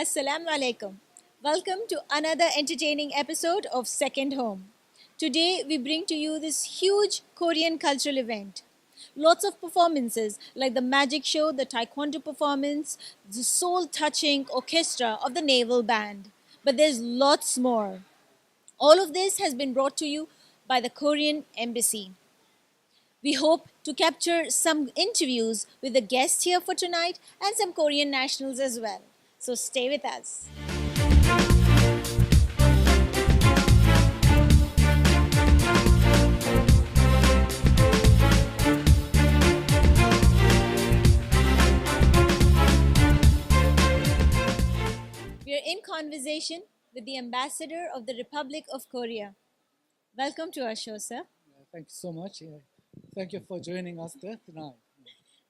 Assalamu alaikum. Welcome to another entertaining episode of Second Home. Today we bring to you this huge Korean cultural event. Lots of performances like the magic show, the taekwondo performance, the soul touching orchestra of the naval band. But there's lots more. All of this has been brought to you by the Korean Embassy. We hope to capture some interviews with the guests here for tonight and some Korean nationals as well. So stay with us. We are in conversation with the ambassador of the Republic of Korea. Welcome to our show, sir. Thank you so much. Thank you for joining us tonight.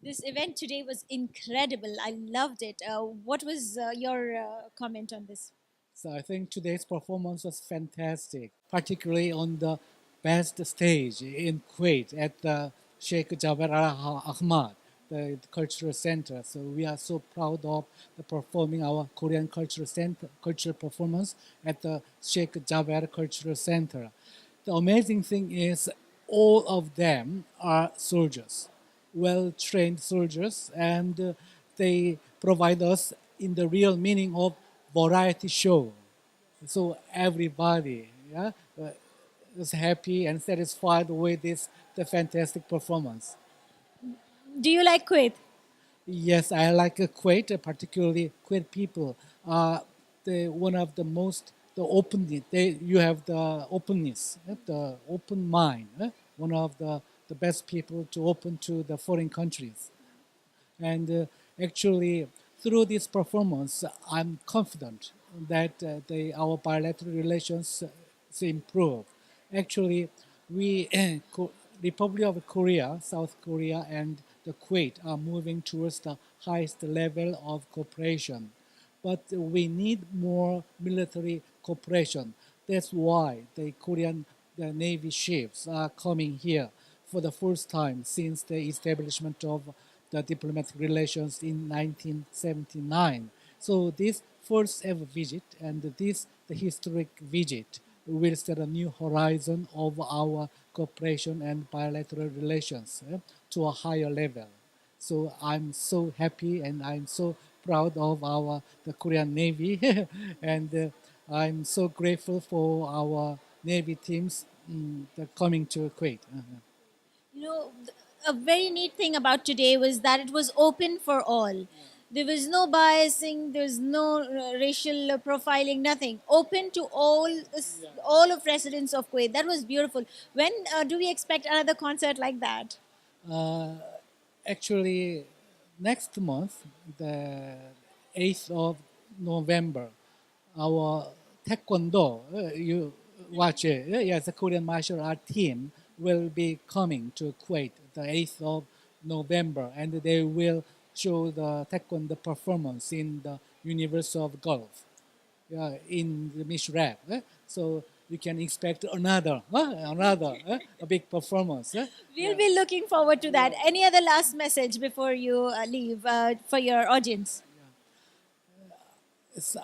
This event today was incredible. I loved it. What was your comment on this? So I think today's performance was fantastic, particularly on the best stage in Kuwait at the Sheikh Jaber Al Ahmad, the cultural center. So we are so proud of the performing our Korean cultural center, cultural performance at the Sheikh Jaber Cultural Center. The amazing thing is all of them are soldiers, well-trained soldiers, and they provide us in the real meaning of variety show. So everybody is happy and satisfied with the fantastic performance. Do you like Kuwait? Yes, I like Kuwait, particularly Kuwait people are one of the most the openness. You have the openness, the open mind. One of the best people to open to the foreign countries. And actually, through this performance, I'm confident that our bilateral relations improve. Actually, we, Republic of Korea, South Korea, and the Kuwait are moving towards the highest level of cooperation. But we need more military cooperation. That's why the Navy ships are coming here for the first time since the establishment of the diplomatic relations in 1979. So this first ever visit and the historic visit will set a new horizon of our cooperation and bilateral relations to a higher level. So I'm so happy and I'm so proud of the Korean Navy, and I'm so grateful for our Navy teams coming to Kuwait. You know, a very neat thing about today was that it was open for all. There was no biasing, there's no racial profiling, nothing. Open to all of residents of Kuwait. That was beautiful. When do we expect another concert like that? Actually, next month, the 8th of November, our taekwondo, you watch it, yes, the Korean martial art team will be coming to Kuwait the 8th of November, and they will show the taekwondo performance in the University of Gulf, in the Mishrab. So you can expect another a big performance. We'll be looking forward to that. Any other last message before you leave for your audience?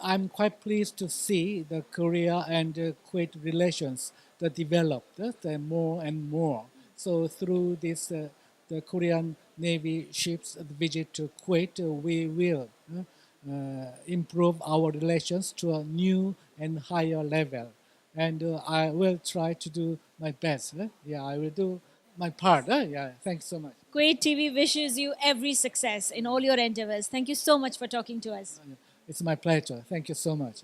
I'm quite pleased to see the Korea and Kuwait relations that developed more and more. So through this, the Korean Navy ships visit to Kuwait, we will improve our relations to a new and higher level. And I will try to do my best. I will do my part. Thanks so much. Kuwait TV wishes you every success in all your endeavors. Thank you so much for talking to us. It's my pleasure. Thank you so much.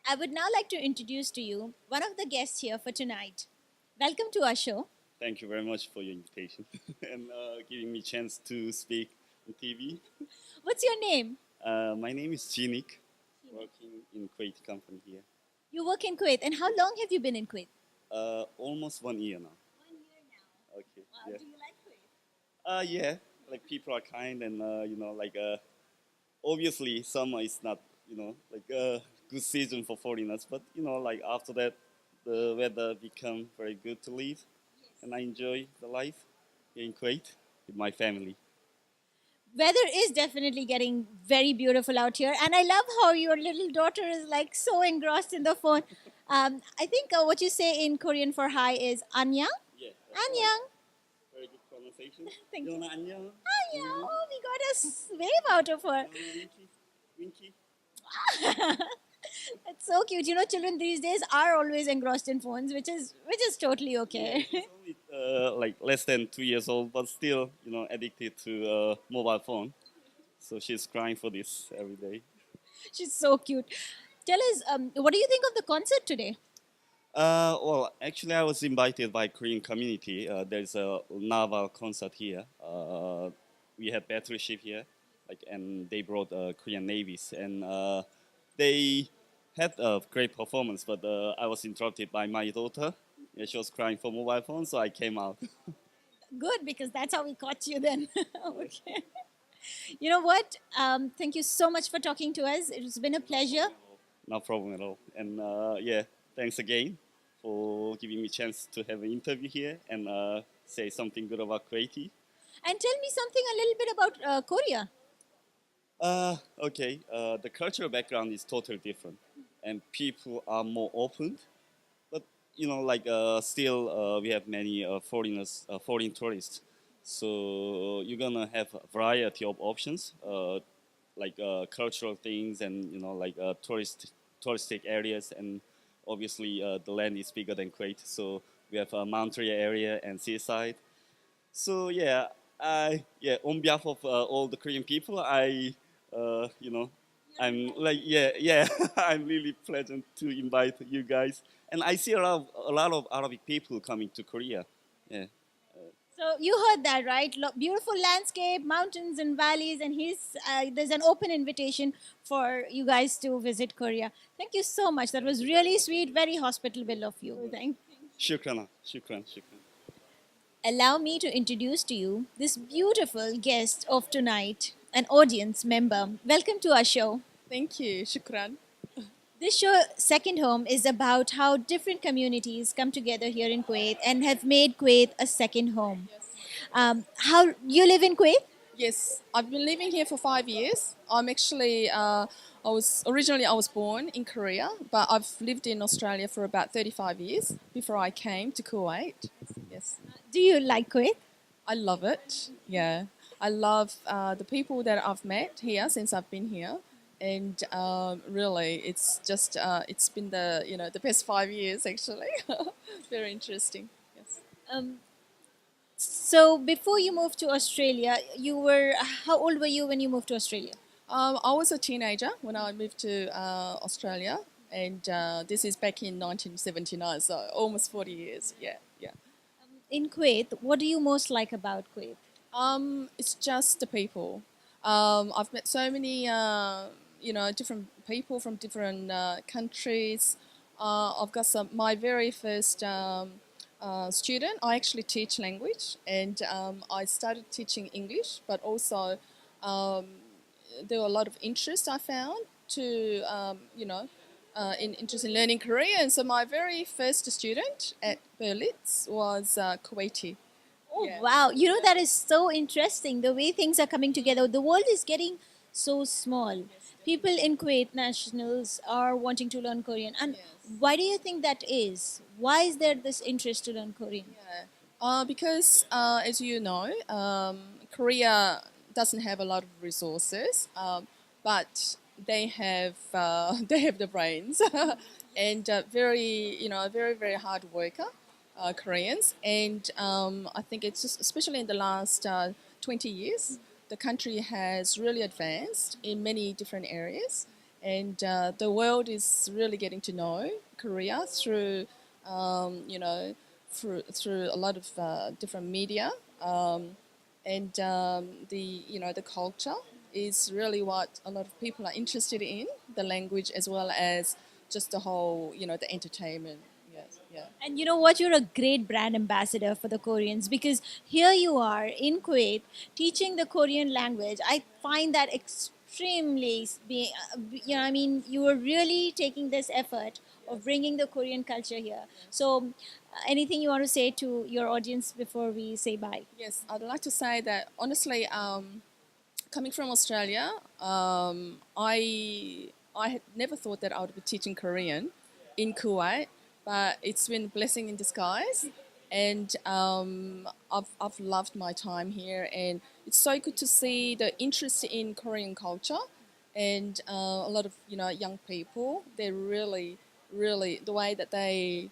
I would now like to introduce to you one of the guests here for tonight. Welcome to our show. Thank you very much for your invitation and giving me a chance to speak on TV. What's your name? My name is Jinik, working in Kuwait company here. You work in Kuwait, and how long have you been in Kuwait? Almost 1 year now. 1 year now. Okay. Wow, Yeah. do you like Kuwait? Yeah. Like people are kind and obviously summer is not like a good season for foreigners, but like after that the weather become very good to live, and I enjoy the life here in Kuwait with my family. Weather is definitely getting very beautiful out here, and I love how your little daughter is like so engrossed in the phone. I think what you say in Korean for hi is annyeong. Yeah, that's right. Annyeong. Very good pronunciation. Thank you. Yona 안녕. Annyeong. Oh, we got a wave out of her. Winky. Winky. It's so cute. You know, children these days are always engrossed in phones, which is totally okay. She's only like less than 2 years old, but still, addicted to mobile phone. So she's crying for this every day. She's so cute. Tell us, what do you think of the concert today? Well, actually, I was invited by Korean community. There's a naval concert here. We had battleship here, and they brought Korean navies, and they had a great performance. But I was interrupted by my daughter. Yeah, she was crying for mobile phone, so I came out. Good, because that's how we caught you then. Okay. You know what? Thank you so much for talking to us. It's been a pleasure. No problem at all. And yeah, thanks again for giving me a chance to have an interview here and say something good about Kuwaiti. And tell me something a little bit about Korea. Okay, the cultural background is totally different, and people are more open. But still, we have many foreigners, foreign tourists. So you're gonna have a variety of options, cultural things and touristic areas, and obviously the land is bigger than Kuwait. So we have a mountain area and seaside. So yeah, on behalf of all the Korean people, uh, you know, I'm like yeah, I'm really pleasant to invite you guys, and I see a lot of Arabic people coming to Korea. Yeah, So you heard that, right? Beautiful landscape, mountains and valleys, and there's an open invitation for you guys to visit Korea. Thank you so much. That was really sweet, very hospitable of you. Thank. Shukran, shukran, shukran. Allow me to introduce to you this beautiful guest of tonight, an audience member. Welcome to our show. Thank you. Shukran. This show, Second Home, is about how different communities come together here in Kuwait and have made Kuwait a second home. How you live in Kuwait? Yes, I've been living here for 5 years. I'm actually, I was born in Korea, but I've lived in Australia for about 35 years before I came to Kuwait. Yes, Do you like Kuwait? I love it. Yeah, I love the people that I've met here since I've been here, and really, it's just it's been the best 5 years actually. Very interesting. Yes. Um, so before you moved to Australia, how old were you when you moved to Australia? I was a teenager when I moved to Australia, and this is back in 1979, so almost 40 years. Yeah, yeah. In Kuwait, what do you most like about Kuwait? It's just the people. I've met so many, different people from different countries. I've got my very first student. I actually teach language, and I started teaching English, but also um, there were a lot of interest I found to, in interest in learning Korean. So my very first student at Berlitz was Kuwaiti. Oh, Yeah. wow. You know, that is so interesting the way things are coming together. The world is getting so small. People in Kuwait, nationals, are wanting to learn Korean. And Yes. why do you think that is? Why is there this interest to learn Korean? Yeah. Because, as you know, Korea doesn't have a lot of resources, but they have they have the brains and very very hard worker Koreans, and I think it's just especially in the last 20 years, the country has really advanced in many different areas, and the world is really getting to know Korea through through a lot of different media, and the culture is really what a lot of people are interested in, the language as well as just the whole the entertainment. Yes, yeah. And you know what? You're a great brand ambassador for the Koreans because here you are in Kuwait teaching the Korean language. I find that extremely, I mean, you were really taking this effort of bringing the Korean culture here. So, anything you want to say to your audience before we say bye? Yes, I'd like to say that honestly, coming from Australia, I had never thought that I would be teaching Korean in Kuwait, but it's been a blessing in disguise, and I've loved my time here, and it's so good to see the interest in Korean culture, and a lot of young people. They're really the way that they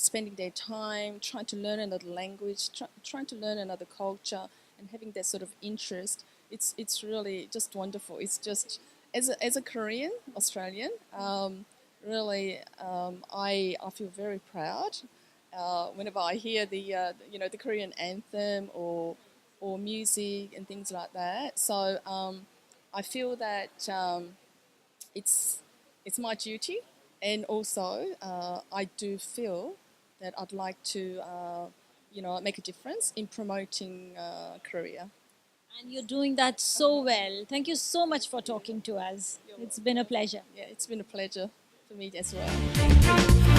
spending their time trying to learn another language, trying to learn another culture, and having that sort of interest. It's really just wonderful. It's just as a Korean Australian, really I feel very proud whenever I hear the Korean anthem or music and things like that. So I feel that it's my duty, and also I do feel that I'd like to make a difference in promoting Korea. And you're doing that so well. Thank you so much for talking to us. It's been a pleasure. Yeah, it's been a pleasure for me as well.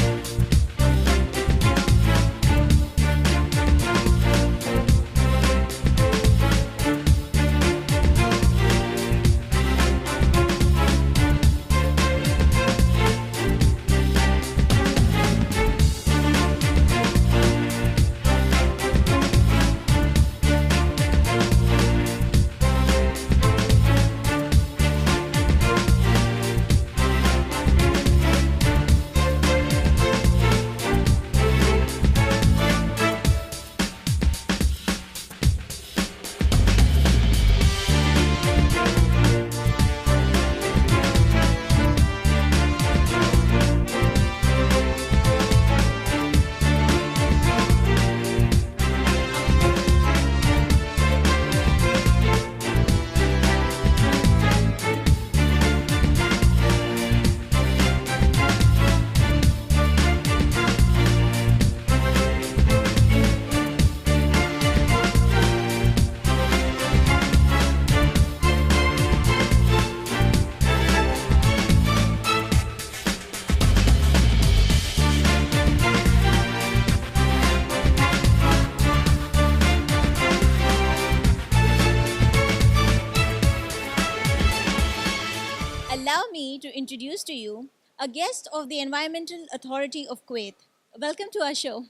me to introduce to you a guest of the Environmental Authority of Kuwait. Welcome to our show.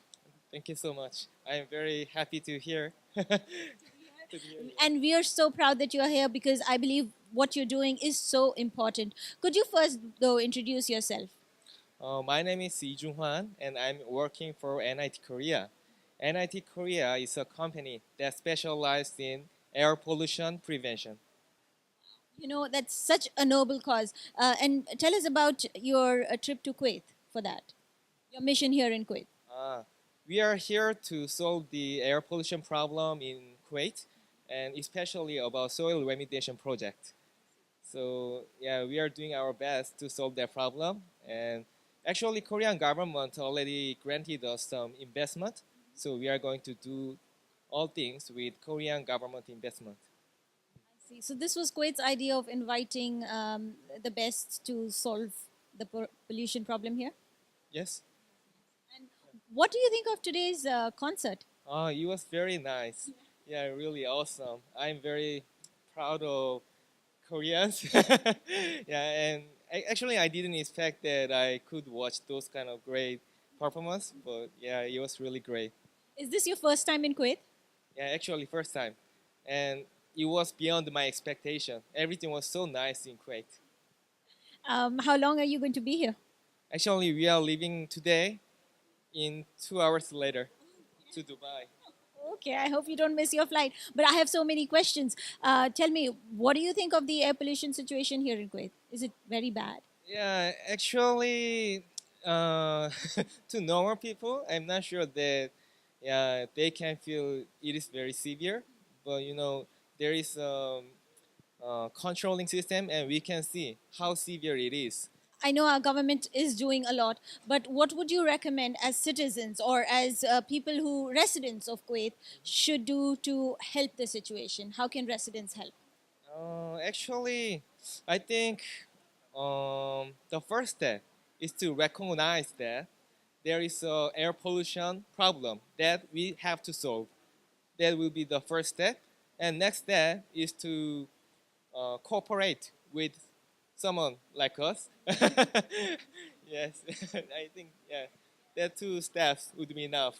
Thank you so much. I am very happy to hear. To be here. And we are so proud that you are here because I believe what you're doing is so important. Could you first, though, introduce yourself? My name is Lee Jung-hwan, and I'm working for NIT Korea. NIT Korea is a company that specializes in air pollution prevention. You know, that's such a noble cause. And tell us about your trip to Kuwait for that, your mission here in Kuwait. We are here to solve the air pollution problem in Kuwait, and especially about soil remediation project. So yeah, we are doing our best to solve that problem. And actually, Korean government already granted us some investment. So we are going to do all things with Korean government investment. See, so this was Kuwait's idea of inviting the best to solve the pollution problem here. Yes. And what do you think of today's concert? It was very nice. Yeah, really awesome. I'm very proud of Koreans. Yeah, and actually, I didn't expect that I could watch those kind of great performance, but yeah, it was really great. Is this your first time in Kuwait? Yeah, actually, first time, and it was beyond my expectation. Everything was so nice in Kuwait. How long are you going to be here? Actually, we are leaving today. In 2 hours later, to Dubai. Okay, I hope you don't miss your flight. But I have so many questions. Tell me, what do you think of the air pollution situation here in Kuwait? Is it very bad? Yeah, actually, to normal people, I'm not sure that yeah they can feel it is very severe. But you know, there is a controlling system, and we can see how severe it is. I know our government is doing a lot, but what would you recommend as citizens or as people who residents of Kuwait should do to help the situation? How can residents help? Actually, I think the first step is to recognize that there is a air pollution problem that we have to solve. That will be the first step. And next step is to cooperate with someone like us. Yes, I think yeah, that two steps would be enough.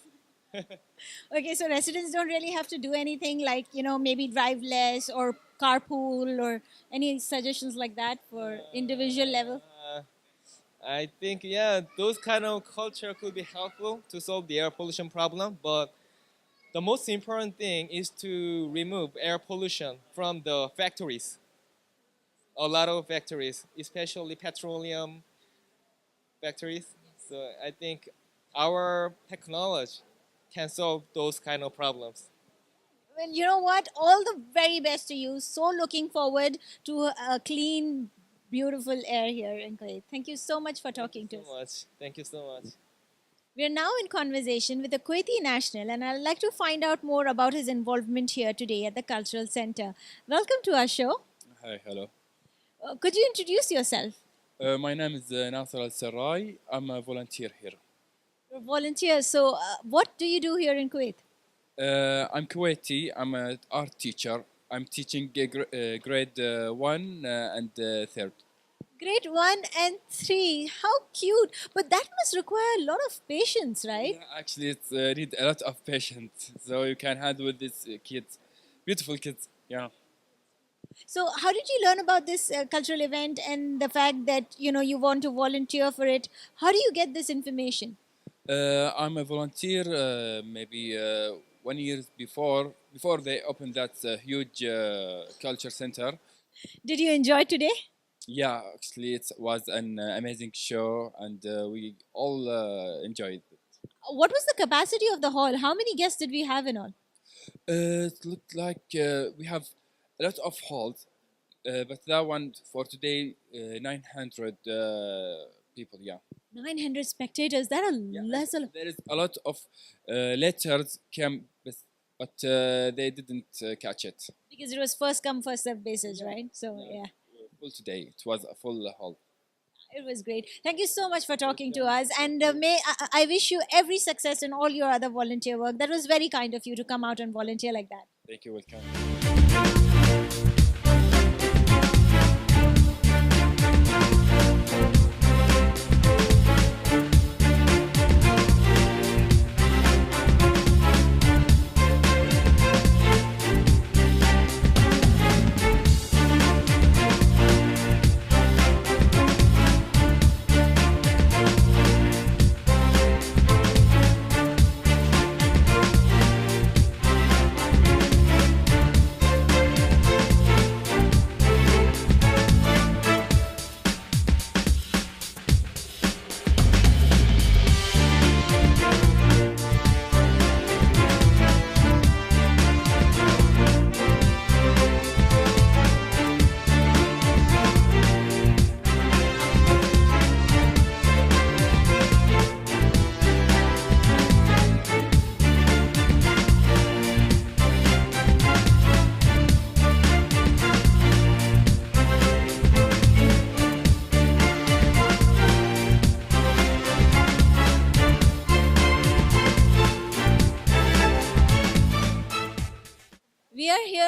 Okay, so residents don't really have to do anything like, you know, maybe drive less or carpool or any suggestions like that for individual level. I think yeah, those kind of culture could be helpful to solve the air pollution problem. But the most important thing is to remove air pollution from the factories. A lot of factories, especially petroleum factories. So I think our technology can solve those kind of problems. Well, you know what? All the very best to you. So looking forward to a clean, beautiful air here in Kuwait. Thank you so much for talking to us. So much. Thank you so much. We are now in conversation with a Kuwaiti national, and I'd like to find out more about his involvement here today at the Cultural Center. Welcome to our show. Hi, hello. Could you introduce yourself? My name is Nasser Al Sarrai. I'm a volunteer here. You're a volunteer. So, what do you do here in Kuwait? I'm Kuwaiti. I'm an art teacher. I'm teaching grade 1 and 3rd. Grade 1 and 3. How cute. But that must require a lot of patience, right? Yeah, actually, it's need a lot of patience, so you can handle these kids, beautiful kids. Yeah. So, how did you learn about this cultural event and the fact that you want to volunteer for it? How do you get this information? I'm a volunteer. Maybe 1 year before they opened that huge culture center. Did you enjoy today? Yeah, actually, it was an amazing show, and we all enjoyed it. What was the capacity of the hall? How many guests did we have in all? It looked like we have a lot of halls, but that one for today, 900 people. Yeah. 900 spectators. That Yeah. less. There is a lot of letters came, but they didn't catch it. Because it was first come, first served basis, right? So, yeah. Full today. It was a full hall. It was great. Thank you so much for talking to us. And I wish you every success in all your other volunteer work. That was very kind of you to come out and volunteer like that. Thank you. Welcome.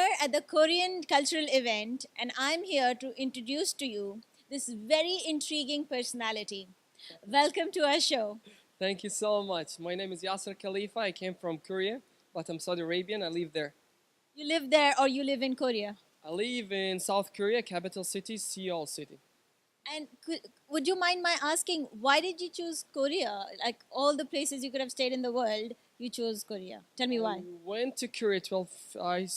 here at the Korean cultural event, and I'm here to introduce to you this very intriguing personality. Welcome to our show. Thank you so much. My name is Yasser Khalifa. I came from Korea, but I'm Saudi Arabian. I live there. You live there or you live in Korea? I live in South Korea, capital city, Seoul City. And would you mind my asking, why did you choose Korea? Like all the places you could have stayed in the world, you chose Korea. Tell me why. I went to Korea 12. I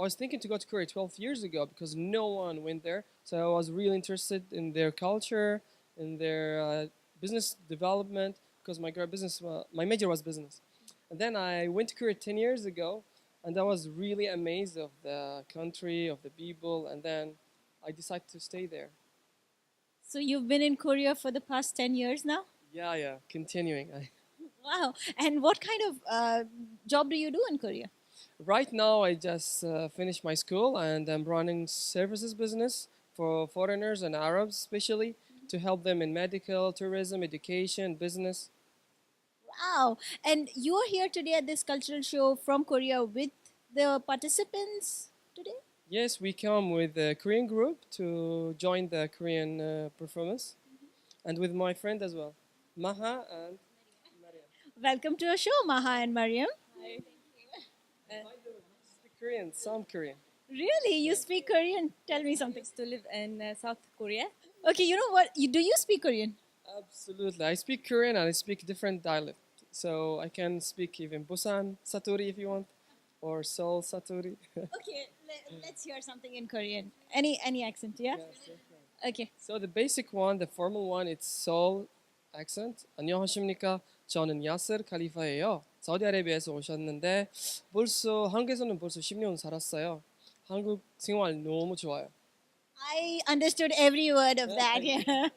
was thinking to go to Korea 12 years ago because no one went there. So I was really interested in their culture, in their business development because my major was business. And then I went to Korea 10 years ago, and I was really amazed of the country, of the people, and then I decided to stay there. So you've been in Korea for the past 10 years now? Yeah, continuing. Wow. And what kind of job do you do in Korea? Right now, I just finished my school and I'm running services business for foreigners and Arabs, especially to help them in medical, tourism, education, business. Wow. And you are here today at this cultural show from Korea with the participants today? Yes, we come with a Korean group to join the Korean performance, and with my friend as well, Maha and Mariam. Welcome to our show, Maha and Mariam. Speak Korean, some Korean. Really? You speak Korean? Tell me something. To live in South Korea. Okay, you know what? Do you speak Korean? Absolutely, I speak Korean and I speak different dialect, so I can speak even Busan Satori if you want, or Seoul Satori. Okay, let's hear something in Korean. Any accent, yeah? Okay. So the basic one, the formal one, it's Seoul accent. 안녕하십니까? 저는 야스르 칼리파예요. 사우디아라비아에서 오셨는데 한국에서는 벌써 10년 살았어요. 한국 생활 너무 좋아요. I understood every word of that. Yeah.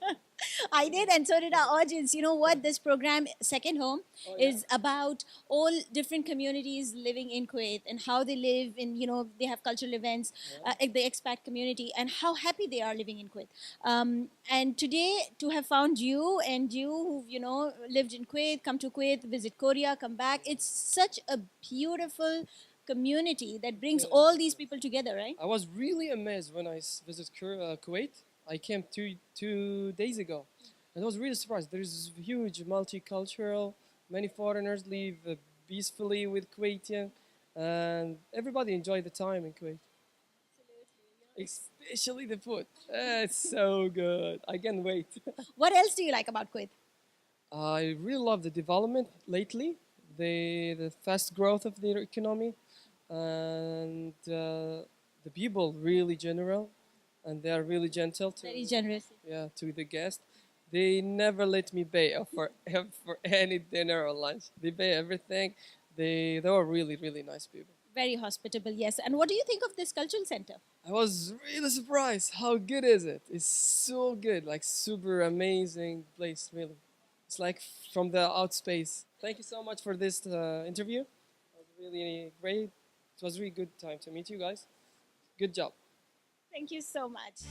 I did, and so did our audience. You know what? This program, Second Home, is about all different communities living in Kuwait and how they live in, they have cultural events, the expat community, and how happy they are living in Kuwait. And today, to have found you and you who've, lived in Kuwait, come to Kuwait, visit Korea, come back, it's such a beautiful community that brings all these people together, right? I was really amazed when I visited Kuwait. I came two days ago, and I was really surprised. There's huge multicultural. Many foreigners live peacefully with Kuwaitian, and everybody enjoy the time in Kuwait. Especially the food. It's so good. I can't wait. What else do you like about Kuwait? I really love the development lately, the fast growth of their economy, and the people really general, and they are really gentle Very generous. to the guest. They never let me pay for any dinner or lunch. They pay everything. They were really nice people. Very hospitable, yes. And what do you think of this cultural center? I was really surprised. How good is it? It's so good, like super amazing place, really. It's like from the outspace. Thank you so much for this interview. It was really great. It was a really good time to meet you guys. Good job. Thank you so much.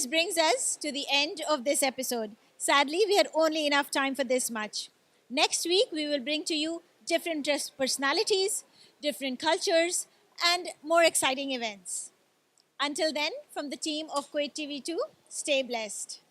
brings us to the end of this episode. Sadly, we had only enough time for this much. Next week, we will bring to you different personalities, different cultures, and more exciting events. Until then, from the team of Kuwait TV2, stay blessed.